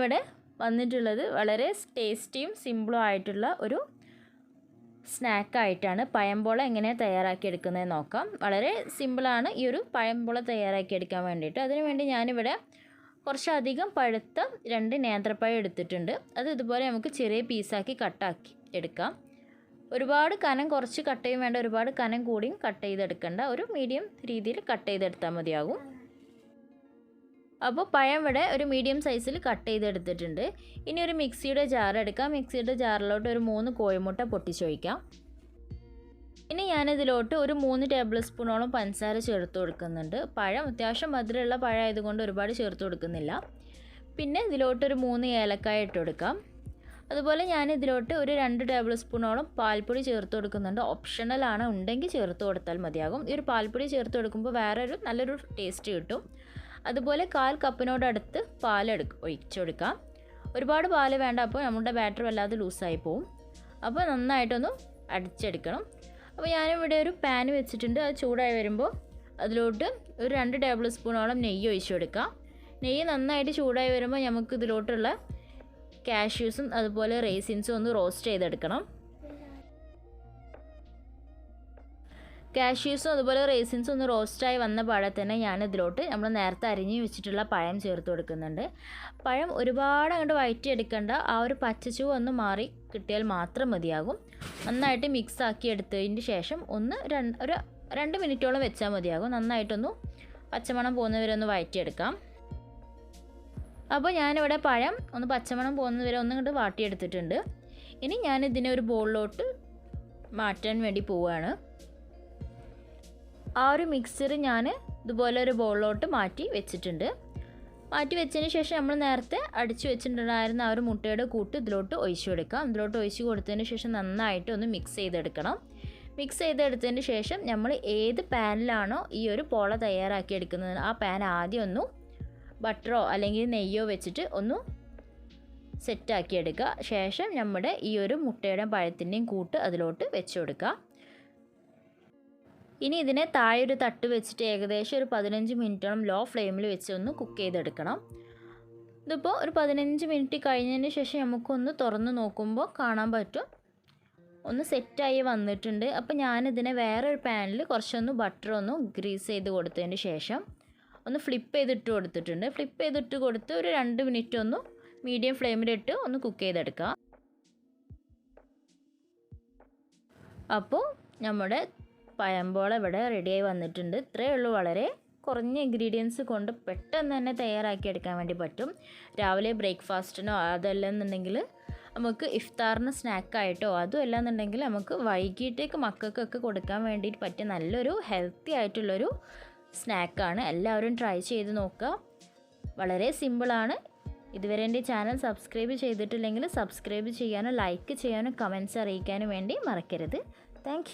ഞാനിവിടെ വന്നിട്ടുള്ളത് വളരെ ടേസ്റ്റിയും സിമ്പിളും ആയിട്ടുള്ള ഒരു സ്നാക്കായിട്ടാണ്. പഴംപോള എങ്ങനെ തയ്യാറാക്കിയെടുക്കുന്നതെന്ന് നോക്കാം. വളരെ സിമ്പിളാണ് ഈ ഒരു പഴംപോള തയ്യാറാക്കിയെടുക്കാൻ വേണ്ടിയിട്ട്. അതിനുവേണ്ടി ഞാനിവിടെ കുറച്ചധികം പഴുത്ത 2 നേന്ത്രപ്പഴം എടുത്തിട്ടുണ്ട്. അത് ഇതുപോലെ നമുക്ക് ചെറിയ പീസാക്കി കട്ടാക്കി എടുക്കാം. ഒരുപാട് കനം കുറച്ച് കട്ട് ചെയ്യും വേണ്ട, ഒരുപാട് കനം കൂടിയും കട്ട് ചെയ്തെടുക്കേണ്ട. ഒരു മീഡിയം രീതിയിൽ കട്ട് ചെയ്തെടുത്താൽ മതിയാകും. അപ്പോൾ പഴം ഇവിടെ ഒരു മീഡിയം സൈസിൽ കട്ട് ചെയ്തെടുത്തിട്ടുണ്ട്. ഇനി ഒരു മിക്സിയുടെ ജാർ എടുക്കാം. മിക്സിയുടെ ജാറിലോട്ട് ഒരു 3 കോഴിമുട്ട പൊട്ടിച്ചൊഴിക്കാം. ഇനി ഞാനിതിലോട്ട് ഒരു 3 ടേബിൾ സ്പൂണോളം പഞ്ചസാര ചേർത്ത് കൊടുക്കുന്നുണ്ട്. പഴം അത്യാവശ്യം മധുരമുള്ള പഴം ആയതുകൊണ്ട് ഒരുപാട് ചേർത്ത് കൊടുക്കുന്നില്ല. പിന്നെ ഇതിലോട്ട് ഒരു 3 ഏലക്കായ ഇട്ട് കൊടുക്കാം. അതുപോലെ ഞാൻ ഇതിലോട്ട് ഒരു 2 ടേബിൾ സ്പൂണോളം പാൽപ്പൊടി ചേർത്ത് കൊടുക്കുന്നുണ്ട്. ഓപ്ഷണലാണ്, ഉണ്ടെങ്കിൽ ചേർത്ത് കൊടുത്താൽ മതിയാകും. ഈ ഒരു പാൽപ്പൊടി ചേർത്ത് കൊടുക്കുമ്പോൾ വേറൊരു നല്ലൊരു ടേസ്റ്റ് കിട്ടും. അതുപോലെ 1/4 കപ്പിനോടടുത്ത് പാൽ ഒഴിച്ചു കൊടുക്കാം. ഒരുപാട് പാൽ വേണ്ട, അപ്പോൾ നമ്മുടെ ബാറ്റർ വല്ലാതെ ലൂസായി പോവും. അപ്പോൾ നന്നായിട്ടൊന്ന് അടിച്ചെടുക്കണം. അപ്പോൾ ഞാനിവിടെ ഒരു പാൻ വെച്ചിട്ടുണ്ട്. അത് ചൂടായി വരുമ്പോൾ അതിലോട്ട് ഒരു 2 ടേബിൾ സ്പൂണോളം നെയ്യ് ഒഴിച്ചു കൊടുക്കാം. നെയ്യ് നന്നായിട്ട് ചൂടായി വരുമ്പോൾ നമുക്ക് ഇതിലോട്ടുള്ള കാഷ്യൂസും അതുപോലെ റേസിൻസും ഒന്ന് റോസ്റ്റ് ചെയ്തെടുക്കണം. കാഷ്യൂസും അതുപോലെ റേസിൻസും ഒന്ന് റോസ്റ്റായി വന്ന പാടെ തന്നെ ഞാനിതിലോട്ട് നമ്മൾ നേരത്തെ അരിഞ്ഞ് വെച്ചിട്ടുള്ള പഴം ചേർത്ത് കൊടുക്കുന്നുണ്ട്. പഴം ഒരുപാട് അങ്ങോട്ട് വഴറ്റിയെടുക്കേണ്ട, ആ ഒരു പച്ചച്ചുവ ഒന്ന് മാറി കിട്ടിയാൽ മാത്രം മതിയാകും. നന്നായിട്ട് മിക്സ് ആക്കി എടുത്തതിന് ശേഷം ഒരു 2 മിനിറ്റോളം വെച്ചാൽ മതിയാകും. നന്നായിട്ടൊന്ന് പച്ചമണം പോകുന്നവരെ ഒന്ന് വഴറ്റിയെടുക്കാം. അപ്പോൾ ഞാനിവിടെ പഴം ഒന്ന് പച്ചമണം പോകുന്നവരെ ഒന്നിങ്ങോട്ട് വാട്ടിയെടുത്തിട്ടുണ്ട്. ഇനി ഞാനിതിനെ ഒരു ബൗളിലോട്ട് മാറ്റാൻ വേണ്ടി പോവുകയാണ്. ആ ഒരു മിക്സർ ഞാൻ ഇതുപോലെ ഒരു ബൗളിലോട്ട് മാറ്റി വെച്ചിട്ടുണ്ട്. മാറ്റി വെച്ചതിന് ശേഷം നമ്മൾ നേരത്തെ അടിച്ചു വെച്ചിട്ടുണ്ടായിരുന്ന ആ ഒരു മുട്ടയുടെ കൂട്ട് ഇതിലോട്ട് ഒഴിച്ചു കൊടുക്കാം. ഇതിലോട്ട് ഒഴിച്ച് കൊടുത്തതിന് ശേഷം നന്നായിട്ട് ഒന്ന് മിക്സ് ചെയ്തെടുക്കണം. മിക്സ് ചെയ്തെടുത്തതിന് ശേഷം നമ്മൾ ഏത് പാനിലാണോ ഈ ഒരു പോള തയ്യാറാക്കി എടുക്കുന്നത് ആ പാൻ ആദ്യം ഒന്ന് ബട്ടറോ അല്ലെങ്കിൽ നെയ്യോ വെച്ചിട്ട് ഒന്ന് സെറ്റാക്കി എടുക്കുക. ശേഷം നമ്മുടെ ഈ ഒരു മുട്ടയുടെ പഴത്തിൻ്റെയും കൂട്ട് അതിലോട്ട് വെച്ച് കൊടുക്കുക. ഇനി ഇതിനെ താഴെ ഒരു തട്ട് വെച്ചിട്ട് ഏകദേശം ഒരു 15 മിനിറ്റോളം ലോ ഫ്ലെയിമിൽ വെച്ച് ഒന്ന് കുക്ക് ചെയ്തെടുക്കണം. ഇതിപ്പോൾ ഒരു 15 മിനിറ്റ് കഴിഞ്ഞതിന് ശേഷം നമുക്കൊന്ന് തുറന്ന് നോക്കുമ്പോൾ കാണാൻ പറ്റും ഒന്ന് സെറ്റായി വന്നിട്ടുണ്ട്. അപ്പോൾ ഞാനിതിനെ വേറൊരു പാനിൽ കുറച്ചൊന്ന് ബട്ടർ ഒന്ന് ഗ്രീസ് ചെയ്ത് കൊടുത്തതിന് ശേഷം ഒന്ന് ഫ്ലിപ്പ് ചെയ്തിട്ട് കൊടുത്തിട്ടുണ്ട്. ഫ്ലിപ്പ് ചെയ്തിട്ട് കൊടുത്ത് ഒരു 2 മിനിറ്റ് ഒന്ന് മീഡിയം ഫ്ലെയിമിലിട്ട് ഒന്ന് കുക്ക് ചെയ്തെടുക്കാം. അപ്പോൾ നമ്മുടെ പഴംപോള ഇവിടെ റെഡിയായി വന്നിട്ടുണ്ട്. ഇത്രയേ ഉള്ളൂ. വളരെ കുറഞ്ഞ ഇൻഗ്രീഡിയൻസ് കൊണ്ട് പെട്ടെന്ന് തന്നെ തയ്യാറാക്കി എടുക്കാൻ വേണ്ടി പറ്റും. രാവിലെ ബ്രേക്ക്ഫാസ്റ്റിനോ അതല്ലെന്നുണ്ടെങ്കിൽ നമുക്ക് ഇഫ്താറിന് സ്നാക്കായിട്ടോ അതും അല്ലാന്നുണ്ടെങ്കിൽ നമുക്ക് വൈകിട്ടേക്ക് മക്കൾക്കൊക്കെ കൊടുക്കാൻ വേണ്ടിയിട്ട് പറ്റിയ നല്ലൊരു ഹെൽത്തി ആയിട്ടുള്ളൊരു സ്നാക്കാണ്. എല്ലാവരും ട്രൈ ചെയ്ത് നോക്കുക. വളരെ സിമ്പിളാണ്. ഇതുവരെ എൻ്റെ ചാനൽ സബ്സ്ക്രൈബ് ചെയ്തിട്ടില്ലെങ്കിൽ സബ്സ്ക്രൈബ് ചെയ്യാനും ലൈക്ക് ചെയ്യാനും കമൻറ്റ്സ് അറിയിക്കാനും വേണ്ടി മറക്കരുത്. താങ്ക്